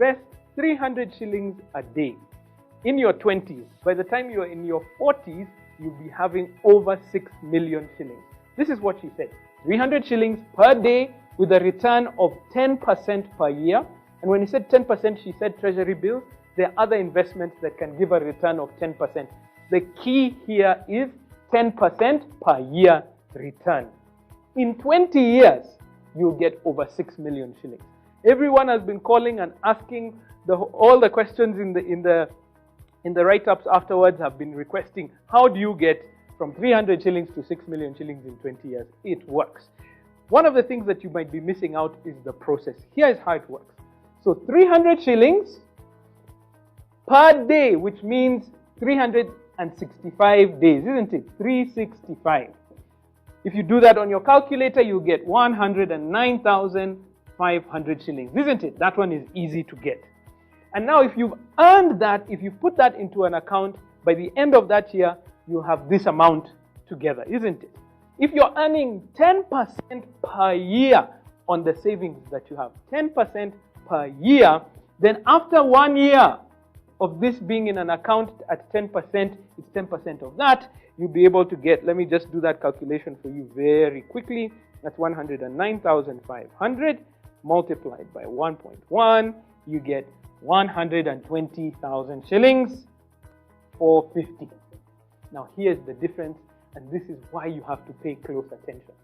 invest 300 shillings a day in your 20s, by the time you're in your 40s, you'll be having over 6 million shillings. This is what she said. 300 shillings per day with a return of 10% per year. And when he said 10%, she said treasury bills. There are other investments that can give a return of 10%. The key here is 10% per year return. In 20 years, you'll get over 6 million shillings. Everyone has been calling and asking all the questions in the write-ups afterwards have been requesting, how do you get from 300 shillings to 6 million shillings in 20 years? It works. One of the things that you might be missing out is the process. Here is how it works. So 300 shillings per day, which means 365 days, isn't it? 365. If you do that on your calculator, you get 109,500 shillings, isn't it? That one is easy to get. And now if you've earned that, if you put that into an account, by the end of that year, you have this amount together, isn't it? If you're earning 10% per year on the savings that you have, 10% per year, then after 1 year of this being in an account at 10%, it's 10% of that, you'll be able to get, let me just do that calculation for you very quickly. That's 109,500 multiplied by 1.1, you get 120,000 shillings, 450. Now here's the difference, and this is why you have to pay close attention.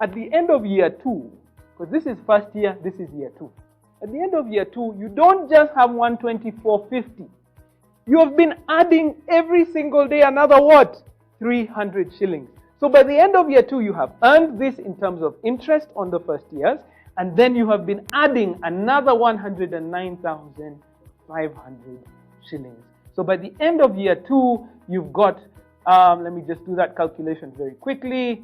At the end of year 2, because this is first year, this is year 2. At the end of year 2, you don't just have 124.50. You have been adding every single day another what? 300 shillings. So by the end of year 2, you have earned this in terms of interest on the first years, and then you have been adding another 109,500 shillings. So by the end of year 2, you've got, let me just do that calculation very quickly,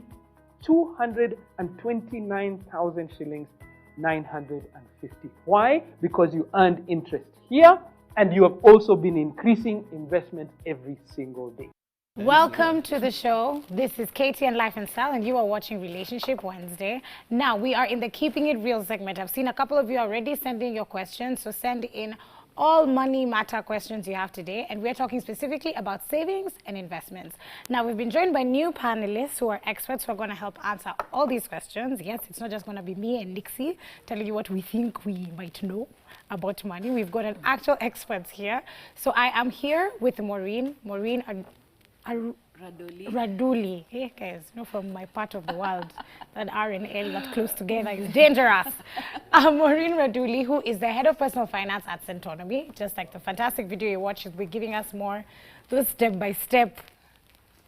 229,000 shillings, 950. Why? Because you earned interest here, and you have also been increasing investment every single day. Welcome to the show. This is Katie and Life and Style, and you are watching Relationship Wednesday. Now, we are in the Keeping It Real segment. I've seen a couple of you already sending your questions, so send in all money matter questions you have today, and we're talking specifically about savings and investments. Now, we've been joined by new panelists who are experts who are going to help answer all these questions. Yes, it's not just going to be me and Nixie telling you what we think we might know about money. We've got an actual experts here. So I am here with Maureen Raduli. Hey guys, you know, from my part of the world, that R and L that close together is dangerous. Maureen Raduli, who is the head of personal finance at Centonomy. Just like the fantastic video you watched, she'll be giving us more those step-by-step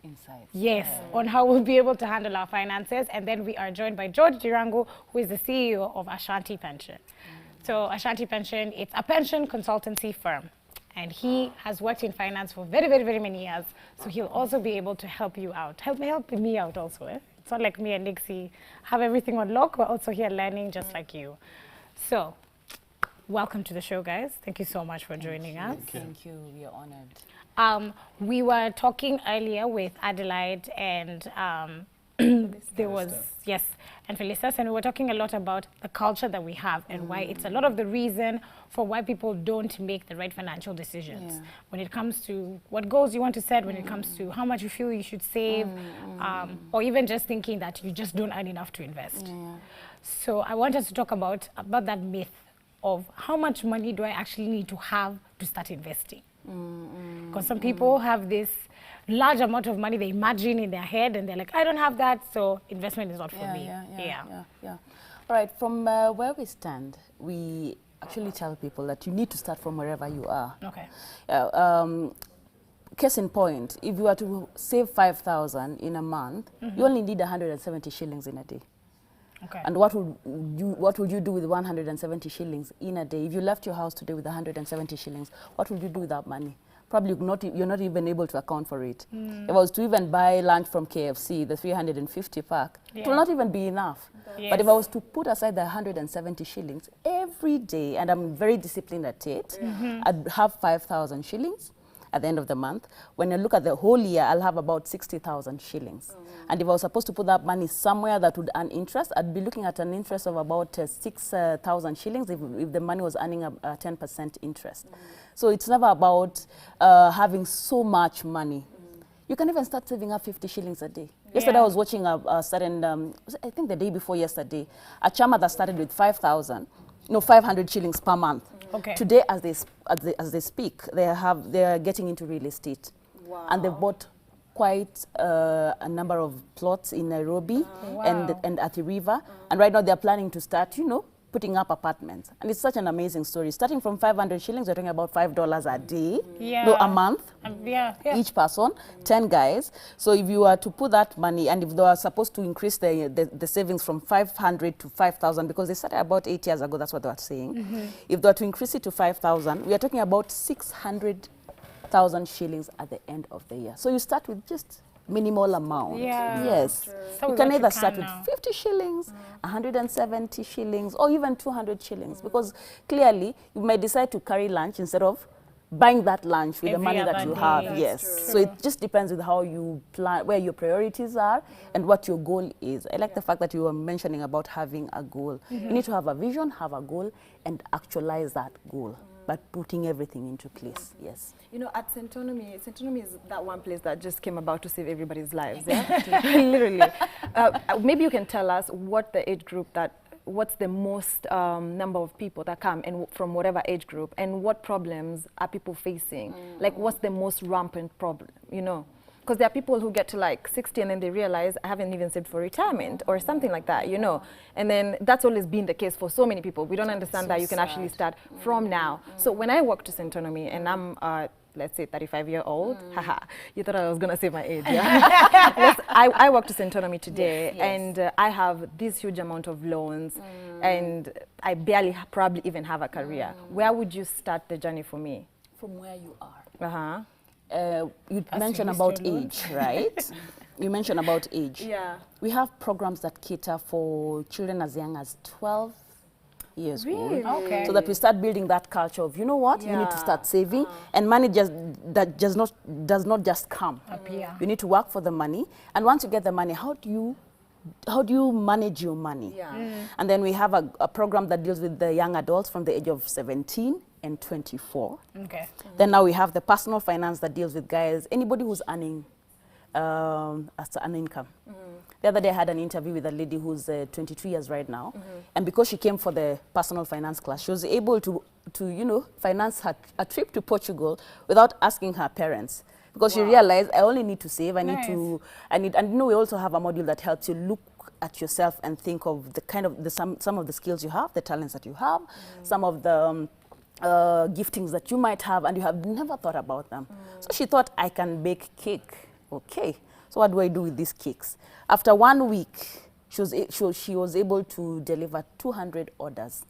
insights. Yes, on how we'll be able to handle our finances. And then we are joined by George Dirango, who is the CEO of Ashanti Pension. So Ashanti Pension, it's a pension consultancy firm. And he has worked in finance for very, very, very many years. So he'll also be able to help you out. Help me out also. It's not like me and Nixie have everything on lock. We're also here learning just like you. So, welcome to the show, guys. Thank you so much for joining us. Thank you. We are honored. We were talking earlier with Adelaide and there was, yes, and Felicitas, and we were talking a lot about the culture that we have and why it's a lot of the reason for why people don't make the right financial decisions when it comes to what goals you want to set, when it comes to how much you feel you should save, or even just thinking that you just don't earn enough to invest. So I want us to talk about that myth of how much money do I actually need to have to start investing. Because some people have this large amount of money they imagine in their head and they're like, I don't have that, so investment is not for me. All right, from where we stand, we actually tell people that you need to start from wherever you are. Okay. Case in point, if you were to save 5,000 in a month, you only need 170 shillings in a day. Okay. And what would you do with 170 shillings in a day? If you left your house today with 170 shillings, what would you do with that money? Probably you're not even able to account for it. If I was to even buy lunch from KFC, the 350 pack, it will not even be enough. Yes. But if I was to put aside the 170 shillings every day, and I'm very disciplined at it, I'd have 5,000 shillings. at the end of the month. When I look at the whole year, I'll have about 60,000 shillings. And if I was supposed to put that money somewhere that would earn interest, I'd be looking at an interest of about 6,000 shillings if the money was earning a 10% interest. So it's never about having so much money. You can even start saving up 50 shillings a day. Yesterday I was watching a certain, I think the day before yesterday, a chama that started with 500 shillings per month. Okay. Today, as they speak, they are getting into real estate. Wow. And they bought quite a number of plots in Nairobi and at the river. And right now they're planning to start, putting up apartments. And it's such an amazing story. Starting from 500 shillings, we're talking about $5 a day, no, a month, each person, 10 guys. So if you were to put that money, and if they were supposed to increase the savings from 500 to 5,000, because they started about 8 years ago, that's what they were saying. If they were to increase it to 5,000, we are talking about 600,000 shillings at the end of the year. So you start with just minimal amount. Yes. So you can either start with 50 shillings, 170 shillings, or even 200 shillings, because clearly you may decide to carry lunch instead of buying that lunch with the money that you have. Yes. So it just depends with how you plan, where your priorities are, and what your goal is. I like the fact that you were mentioning about having a goal. You need to have a vision, have a goal, and actualize that goal. But putting everything into place, yes. At Centonomy is that one place that just came about to save everybody's lives, yeah? Literally. Maybe you can tell us what the age group what's the most number of people that come and from whatever age group, and what problems are people facing? Like, what's the most rampant problem, Because there are people who get to like 60 and then they realize I haven't even saved for retirement or something like that, And then that's always been the case for so many people. We don't understand that you can actually start from now. So when I walk to Centonomy and I'm, let's say, 35-year-old, haha, you thought I was going to say my age, yeah? I walk to Centonomy today and I have this huge amount of loans and I barely probably even have a career. Where would you start the journey for me? From where you are. Uh-huh. You mentioned about age, right? You mentioned about age. Yeah. We have programs that cater for children as young as 12 years old. Okay. So that we start building that culture of, you know what, you need to start saving, and money does not just come. You need to work for the money, and once you get the money, how do you manage your money? And then we have a program that deals with the young adults from the age of 17 and 24. Okay. Then now we have the personal finance that deals with guys, anybody who's earning an income. The other day I had an interview with a lady who's 22 years right now, and because she came for the personal finance class, she was able to finance a trip to Portugal without asking her parents, because she realized I only need to save. And we also have a module that helps you look at yourself and think of some of the skills you have, the talents that you have, some of the giftings that you might have, and you have never thought about them. So she thought, I can bake cake. Okay, so what do I do with these cakes? After 1 week, she was able to deliver 200 orders.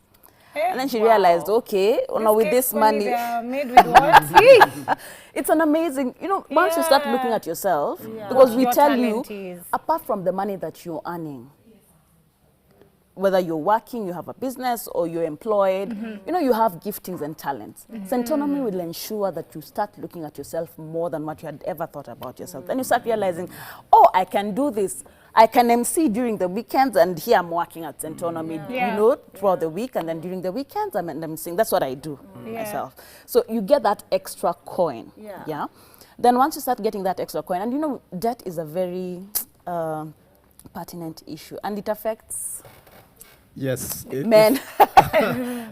And then she realized, okay, with this money, made with what? it's an amazing, once you start looking at yourself, because we tell you, apart from the money that you're earning, whether you're working, you have a business, or you're employed, you have giftings and talents. Centonomy will ensure that you start looking at yourself more than what you had ever thought about yourself. Then you start realizing, oh, I can do this. I can MC during the weekends, and here I'm working at Centonomy, throughout the week, and then during the weekends I'm MCing. That's what I do myself. So you get that extra coin. Then once you start getting that extra coin, and debt is a very pertinent issue, and it affects men,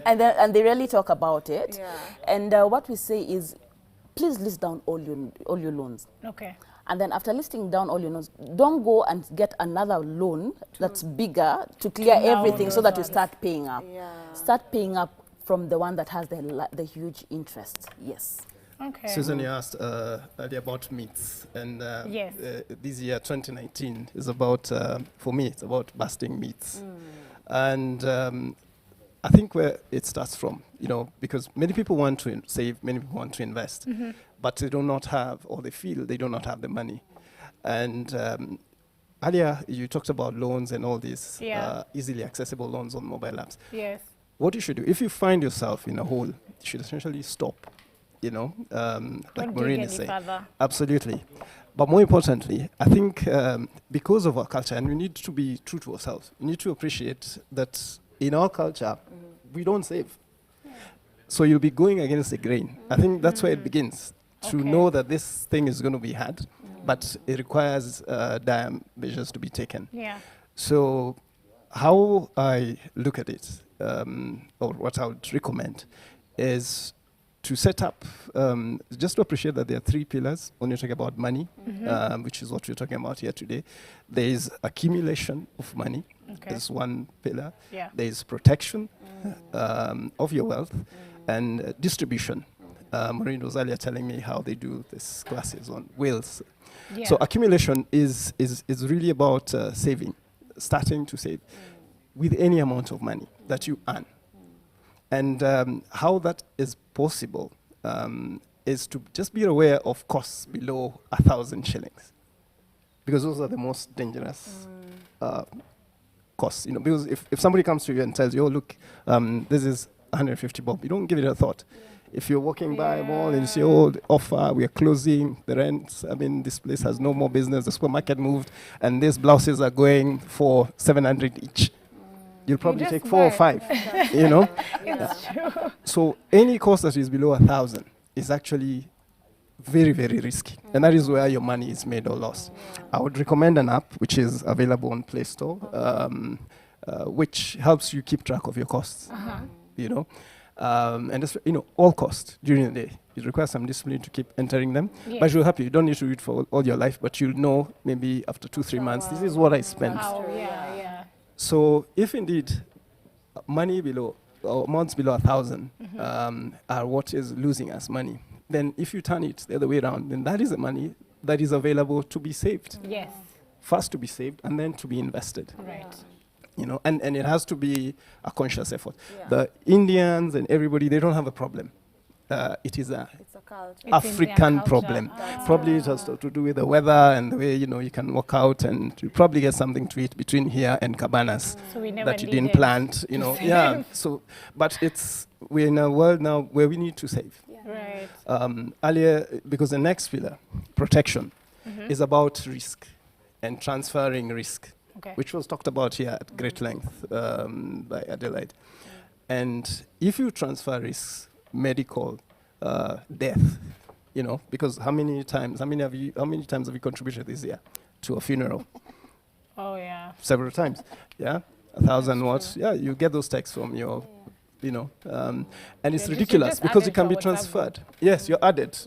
and they rarely talk about it. And what we say is, please list down all your loans. Okay. And then after listing down all your loans, don't go and get another loan that's bigger to clear everything so that you start paying up. Start paying up from the one that has the huge interest. Yes. Okay. Susan, you asked earlier about myths, and this year, 2019, is about, for me, it's about busting myths. And I think where it starts from, because many people want to save, many people want to invest, but they do not have, or they feel they do not have the money. And earlier, you talked about loans and all these easily accessible loans on mobile apps. Yes. What you should do, if you find yourself in a hole, you should essentially stop Don't Maureen dig is any saying. further. Absolutely. But more importantly, I think because of our culture, and we need to be true to ourselves, we need to appreciate that in our culture, we don't save. So you'll be going against the grain. I think that's where it begins, to know that this thing is going to be had, but it requires dire measures to be taken. Yeah. So how I look at it, or what I would recommend, is to set up, just to appreciate that there are three pillars when you talk about money, which is what we're talking about here today. There is accumulation of money, as one pillar. Yeah. There is protection of your wealth, and distribution. Maureen was earlier telling me how they do these classes on wills. Yeah. So accumulation is really about saving, starting to save with any amount of money that you earn. And how that is possible is to just be aware of costs below 1,000 shillings, because those are the most dangerous costs. Because if somebody comes to you and tells you, "Oh, look, this is 150 bob," you don't give it a thought. If you're walking by a mall and you say, "Oh, the offer, we are closing, the rent, this place has no more business, the supermarket moved, and these blouses are going for 700 each." You'll probably take 4 or 5, It's true. So any cost that is below 1,000 is actually very, very risky. And that is where your money is made or lost. I would recommend an app which is available on Play Store, which helps you keep track of your costs. And just, all costs during the day. It requires some discipline to keep entering them. Yes. But you're happy. You don't need to do it for all your life, but you'll know maybe after 2-3 months, this is what I spent. Yeah. So if indeed money below, or amounts below 1,000 are what is losing us money, then if you turn it the other way around, then that is the money that is available to be saved. Yes. First to be saved and then to be invested. Right. And it has to be a conscious effort. The Indians and everybody, they don't have a problem. It is a It's a culture. It's in their African culture. problem. Probably it has to do with the weather and the way, you can walk out and you probably get something to eat between here and Cabanas So we never that you didn't needed plant, Yeah. So, but we're in a world now where we need to save. Right. Earlier, because the next pillar, protection, is about risk and transferring risk, which was talked about here at great length by Adelaide. And if you transfer risks, medical, death, because how many times have you contributed this year to a funeral? Oh yeah. Several times, yeah. 1,000 watts, yeah. You get those texts from your, and it's ridiculous because it can be transferred. Yes, you're added,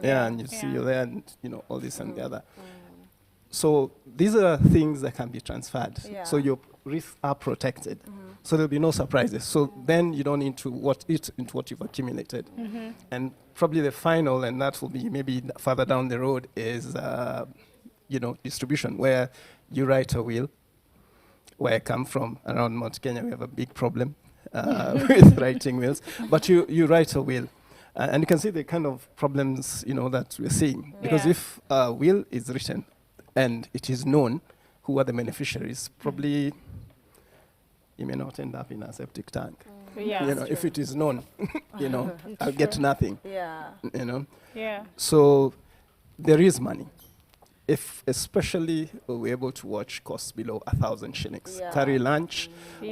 and you see you're there, and all this and the other. So these are things that can be transferred. So your risks are protected. So there'll be no surprises. So then you don't need to eat into what you've accumulated. And probably the final, and that will be maybe further down the road, is distribution, where you write a will. Where I come from, around Mount Kenya, we have a big problem with writing wills. But you write a will. And you can see the kind of problems, that we're seeing. Because if a will is written, and it is known who are the beneficiaries, probably you may not end up in a septic tank. If it is known, I'll get nothing. So there is money. If especially we're able to watch costs below 1,000 shillings, carry lunch, do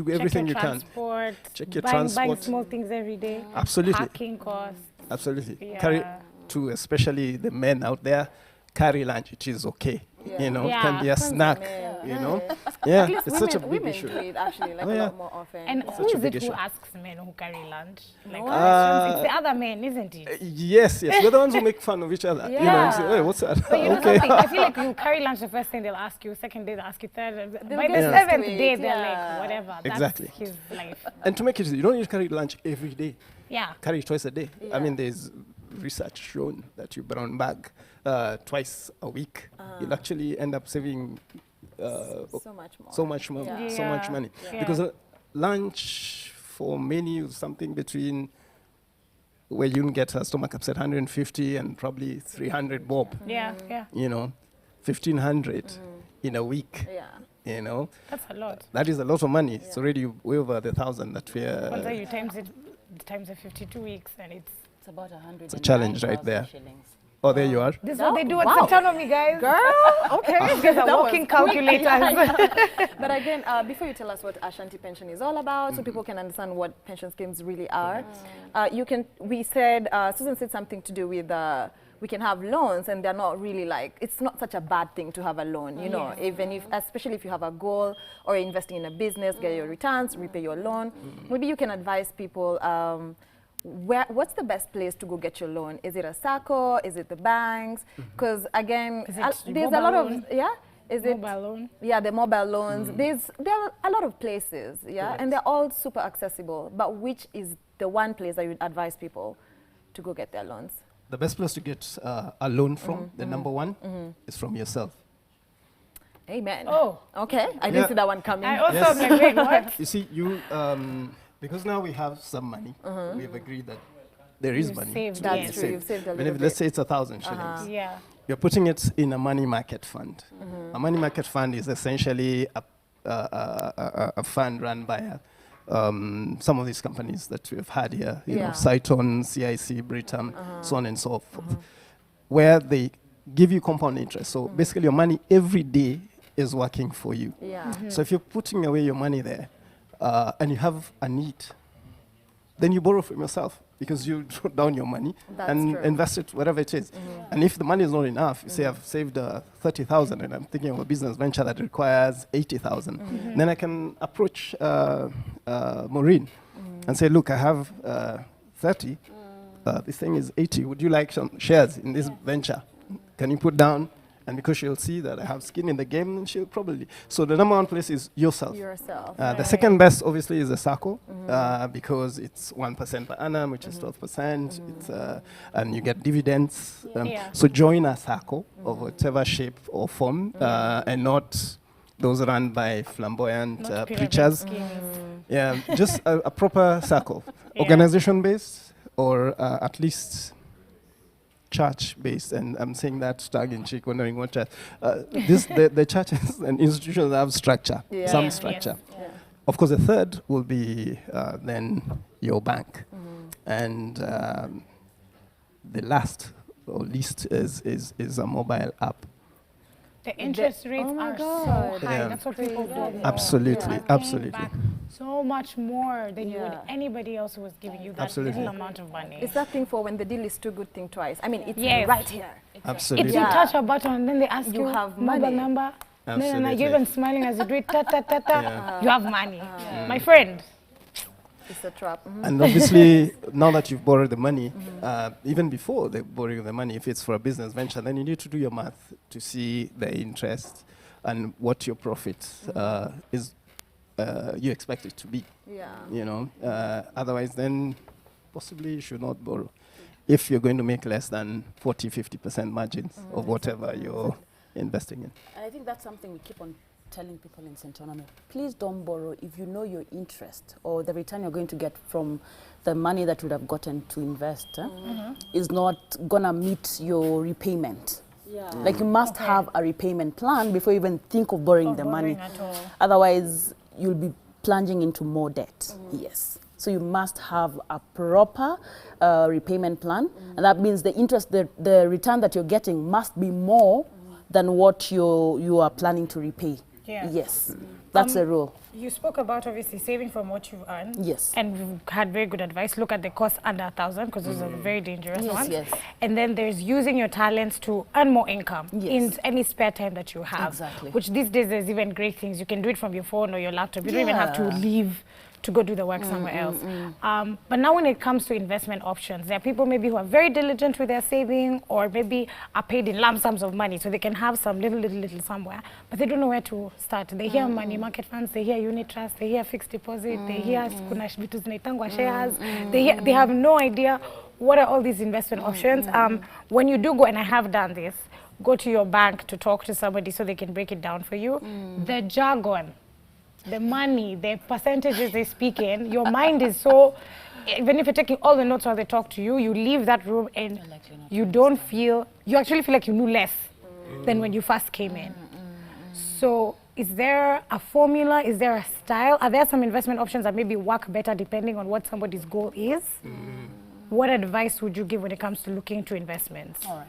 everything you can. Check your transport. Buying small things every day. Absolutely. Parking costs. Absolutely. Yeah. Carry to especially the men out there. Carry lunch, it is okay. Can be a snack. Yeah, it's such a big women issue. do it actually a lot more often. And who Such a is big it who issue. asks men who carry lunch? Like it's the other men, isn't it? Yes, we're the ones who make fun of each other. You say, hey, what's that? But you know Okay. something? I feel like you carry lunch the first thing they'll ask you, second day they'll ask you, third. By the get used to seventh it, day they're like, whatever. Exactly. That's his life. And to make it easy, you don't need to carry lunch every day. Yeah. Carry it twice a day. I mean, there's research shown that you brown bag twice a week, you'll actually end up saving so much more. so much money. Yeah. Because lunch for many is something between where you can get a stomach upset 150 and probably 300 bob. Yeah. 1,500 in a week. That's a lot. That is a lot of money. It's already way over the 1,000 that we Once are. you times it times the 52 weeks, and it's about 100. It's a challenge right there. Shillings. Oh, there you are. This is what they do at Centonomy, guys. Girl, okay. These guys are walking calculators. But again, before you tell us what Ashanti pension is all about, so people can understand what pension schemes really are, Susan said something to do with we can have loans, and they're not really like, it's not such a bad thing to have a loan, you know, even if, especially if you have a goal or you're investing in a business, get your returns, repay your loan. Maybe you can advise people, what's the best place to go get your loan? Is it a SACCO? Is it the banks? Because again, there's a lot of, is it mobile loan? Yeah, the mobile loans. There are a lot of places, and they're all super accessible. But which is the one place that you would advise people to go get their loans? The best place to get a loan from, the number one, is from yourself. Amen. Oh, okay. I didn't see that one coming. I also am like, wait, what? You see, because now we have some money, we've agreed that there is money. Saved, That's true. You've saved a little bit. Let's say it's 1,000 shillings. Yeah. You're putting it in a money market fund. A money market fund is essentially a fund run by some of these companies that we've had here, you know, Cyton, CIC, Britam, so on and so forth, where they give you compound interest. So basically your money every day is working for you. So if you're putting away your money there and you have a need, then you borrow from yourself because you draw down your money and invest it wherever it is. And if the money is not enough, you say I've saved 30,000 and I'm thinking of a business venture that requires 80,000, then I can approach Maureen and say, look, I have 30, this thing is 80, would you like some shares in this venture? Can you put down? And because she'll see that I have skin in the game, then she'll probably. So the number one place is yourself. The second best, obviously, is a SACCO, because it's 1% per annum, which is 12%. It's, and you get dividends. So join a SACCO of whatever shape or form, and not those run by flamboyant preachers. Yeah, just a proper SACCO, organization-based, or at least church-based, and I'm saying that tongue-in-cheek, wondering what church. The churches and institutions have structure, some structure. Of course, the third will be then your bank, and the last or least is a mobile app. The interest rates are so high. That's what people do. Absolutely, absolutely. So much more than you would anybody else who was giving you that little amount of money. It's that thing for when the deal is too good, think twice. I mean, it's right here. Absolutely. If you touch a button and then they ask you have mobile number, then you're even smiling as you do it, you have money. My friend. It's a trap. And obviously, now that you've borrowed the money, even before they borrow you the money, if it's for a business venture, then you need to do your math to see the interest and what your profit is you expect it to be. You know, otherwise then possibly you should not borrow if you're going to make less than 40-50% margins of whatever you're investing in. And I think that's something we keep on telling people in Centonomy. Please don't borrow if you know your interest or the return you're going to get from the money that you would have gotten to invest is not gonna meet your repayment. Like you must have a repayment plan before you even think of borrowing the money. Otherwise, you'll be plunging into more debt. Yes. So you must have a proper repayment plan, and that means the interest, the return that you're getting must be more than what you are planning to repay. Yes, that's the rule. You spoke about obviously saving from what you've earned. Yes. And we've had very good advice. Look at the cost under 1,000 because those are very dangerous ones. Yes. And then there's using your talents to earn more income in any spare time that you have. Exactly. Which these days there's even great things. You can do it from your phone or your laptop. You don't even have to leave to go do the work somewhere else. But now when it comes to investment options, there are people maybe who are very diligent with their saving or maybe are paid in lump sums of money so they can have some little somewhere, but they don't know where to start. They hear money market funds, they hear unit trust, they hear fixed deposit, they hear kuna vitu zinaitangwa shares, they have no idea what are all these investment options. When you do go, and I have done this, go to your bank to talk to somebody so they can break it down for you. The jargon, the money, the percentages they speak in, your mind is so, even if you're taking all the notes while they talk to you, you leave that room and you don't feel, you actually feel like you knew less than when you first came in. So is there a formula? Is there a style? Are there some investment options that maybe work better depending on what somebody's goal is? What advice would you give when it comes to looking into investments? All right.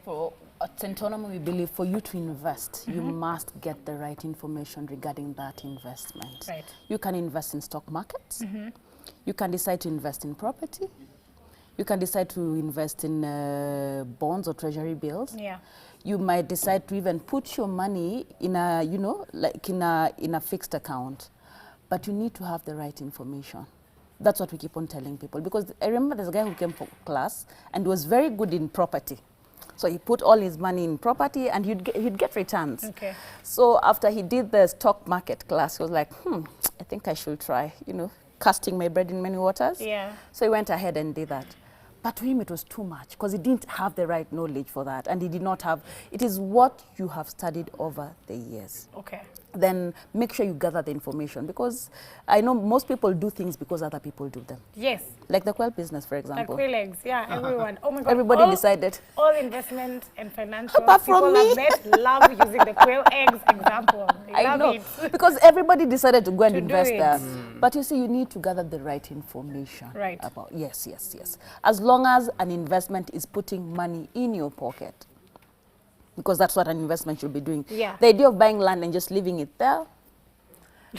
For at Centonum, we believe for you to invest, you must get the right information regarding that investment. Right. You can invest in stock markets. You can decide to invest in property. You can decide to invest in bonds or treasury bills. Yeah. You might decide to even put your money in a, you know, like in a fixed account. But you need to have the right information. That's what we keep on telling people. Because I remember there's a guy who came for class and was very good in property. So he put all his money in property and he'd get returns. Okay. So after he did the stock market class, he was like, I think I should try, you know, casting my bread in many waters. Yeah. So he went ahead and did that. But to him, it was too much because he didn't have the right knowledge for that. And he did not have, it is what you have studied over the years. Okay. Then make sure you gather the information, because I know most people do things because other people do them. Yes. Like the quail business, for Like example. quail eggs, yeah, everyone. Oh my God. Everybody decided. All investment and financial Apart people from I've me. met love using the quail eggs example. They I love know, it. because everybody decided to go and To do invest it. there. But you see, you need to gather the right information. Right. About, yes. As long as an investment is putting money in your pocket, because that's what an investment should be doing. Yeah. The idea of buying land and just leaving it there,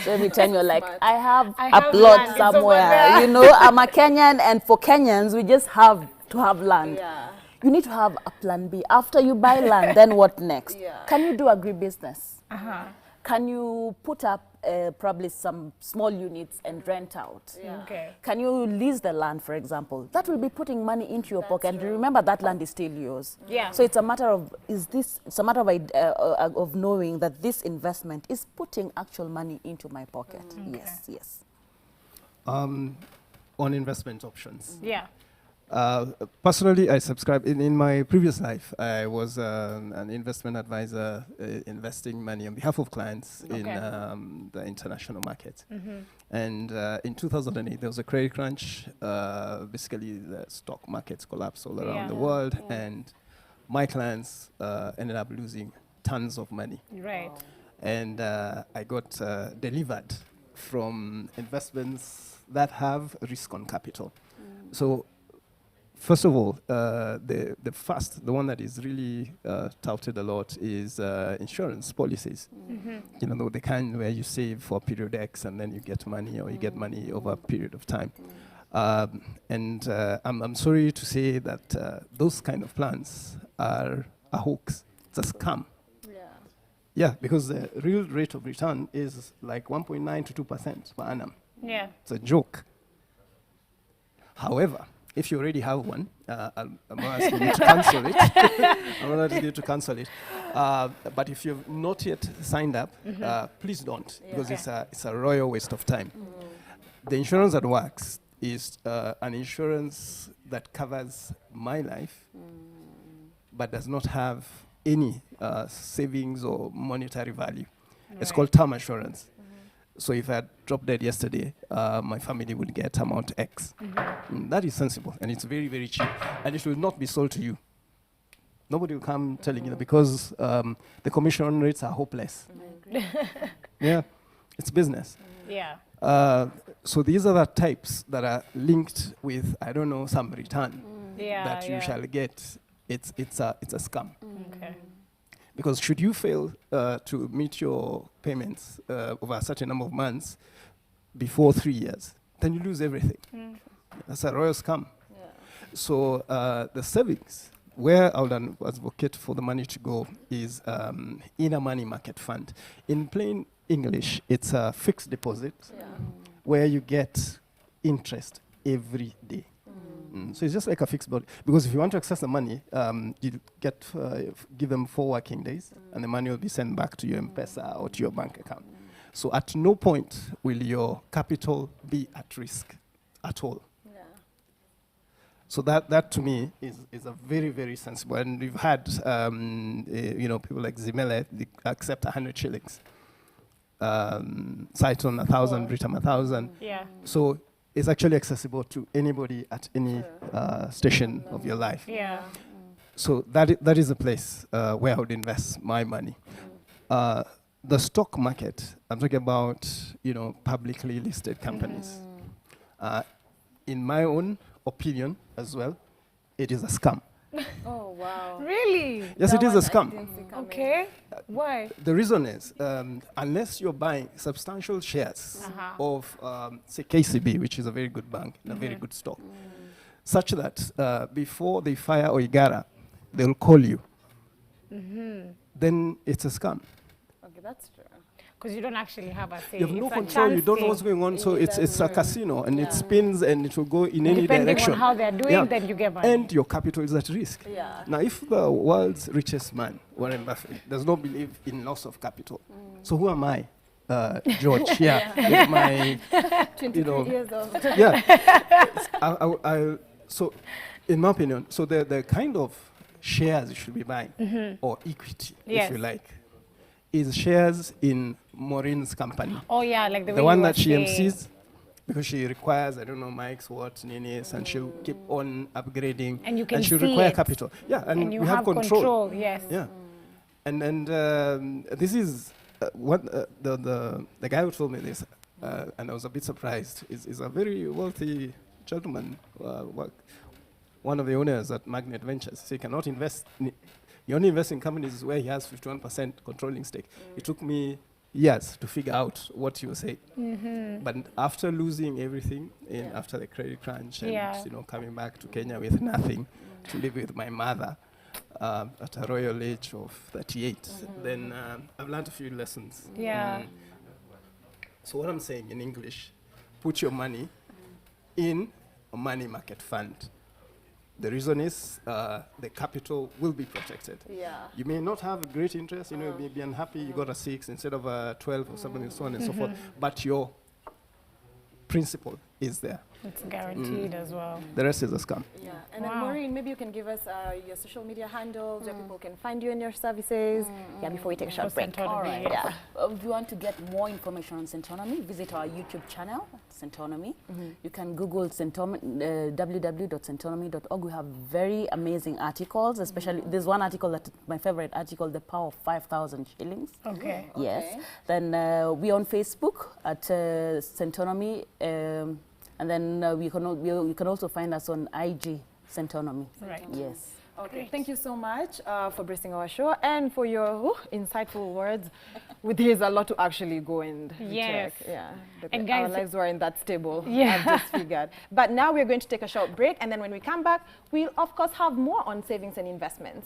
so every time you're like, I have I a have plot land, it's over somewhere, there. you know, I'm a Kenyan, and for Kenyans, we just have to have land. Yeah. You need to have a plan B. After you buy land, then what next? Yeah. Can you do agribusiness? Uh-huh. Can you put up probably some small units and rent out? Yeah. Okay. Can you lease the land, for example? That will be putting money into your pocket. And remember, that land is still yours. Yeah. So it's a matter of, it's a matter of knowing that this investment is putting actual money into my pocket. Yes. On investment options. Yeah. Personally, I subscribe. In my previous life, I was an investment advisor, investing money on behalf of clients in the international market. And in 2008, there was a credit crunch. Basically, the stock markets collapsed all around the world, and my clients ended up losing tons of money. Right. And I got delivered from investments that have risk on capital. So first of all, the one that is really touted a lot is insurance policies. You know, the kind where you save for a period X and then you get money, or you get money over a period of time. And I'm sorry to say that those kind of plans are a hoax. It's a scam. Yeah, because the real rate of return is like 1.9 to 2% per annum. Yeah. It's a joke. However, if you already have one, I'm not asking you to cancel it. I'm not asking you to cancel it. But if you've not yet signed up, please don't, because it's a royal waste of time. The insurance that works is an insurance that covers my life, but does not have any savings or monetary value. It's called term assurance. So if I had dropped dead yesterday, my family would get amount X. That is sensible, and it's very, very cheap. And it will not be sold to you. Nobody will come telling you, because the commission rates are hopeless. Yeah, it's business. Yeah. So these are the types that are linked with, I don't know, some return that you shall get. It's a scam. Okay. Because should you fail to meet your payments over a certain number of months before 3 years, then you lose everything. That's a royal scam. So the savings, where I would advocate for the money to go, is in a money market fund. In plain English, it's a fixed deposit where you get interest every day. So it's just like a fixed budget. Because if you want to access the money, you give them 4 working days, and the money will be sent back to your M-Pesa or to your bank account. So at no point will your capital be at risk at all. So that to me is a very, very sensible. And we've had people like Zimele, they accept 100 shillings. Saiton 1,000, Britam 1,000. Yeah. So it's actually accessible to anybody at any station of your life. Yeah. So that is a place where I would invest my money. the stock market, I'm talking about, publicly listed companies. In my own opinion as well, it is a scam. Oh, wow. Really? Yes, it is a scam. Okay. Why? The reason is, unless you're buying substantial shares of, say, KCB, which is a very good bank, and a very good stock, such that before they fire Oigara, they'll call you. Then it's a scam. Okay, that's true. Because you don't actually have a say. You have no It's a control. You chance don't know thing. what's going on. So it's a casino, and it spins, and it will go in any Depending direction. on how they're doing, then you get money. And your capital is at risk. Yeah. Now, if the world's richest man, Warren Buffett, does not believe in loss of capital, so who am I, George? With my 23 years old. So, in my opinion, so the kind of shares you should be buying, or equity, if you like, is shares in Maureen's company. Oh yeah, like the way one you that were she saying. MCs, because she requires, I don't know, mics, what, ninis, and she'll keep on upgrading. And you can she'll see require it. capital. Yeah, and you we have control. Yes. Yeah. And this is what the guy who told me this, and I was a bit surprised, is a very wealthy gentleman, one of the owners at Magnet Ventures. So he cannot invest. He only invests in companies where he has 51% controlling stake. It took me years to figure out what you were saying. But after losing everything, after the credit crunch, and coming back to Kenya with nothing, to live with my mother at a royal age of 38, then I've learned a few lessons. Yeah. So what I'm saying in English, put your money in a money market fund. The reason is the capital will be protected. Yeah. You may not have a great interest, you may be unhappy you got a 6 instead of a 12 or something, and so on and so forth, but your principle is there. It's guaranteed as well. The rest is a scam. Yeah. And then Maureen, maybe you can give us your social media handles where people can find you and your services. Yeah, before we take a short break. All right. Yeah. If you want to get more information on Centonomy, visit our YouTube channel, Centonomy. You can Google www.centonomy.org. We have very amazing articles, especially there's one article that my favorite article, The Power of 5,000 Shillings. Okay. Yes. Then we're on Facebook at Centonomy, and then you can also find us on IG, Centonomy. Right. Yes. Okay, thank you so much for gracing our show and for your insightful words. There's a lot to actually go and check. Yeah, and our guys, lives were in that stable. Yeah. I've just figured. But now we're going to take a short break, and then when we come back, we'll of course have more on savings and investments.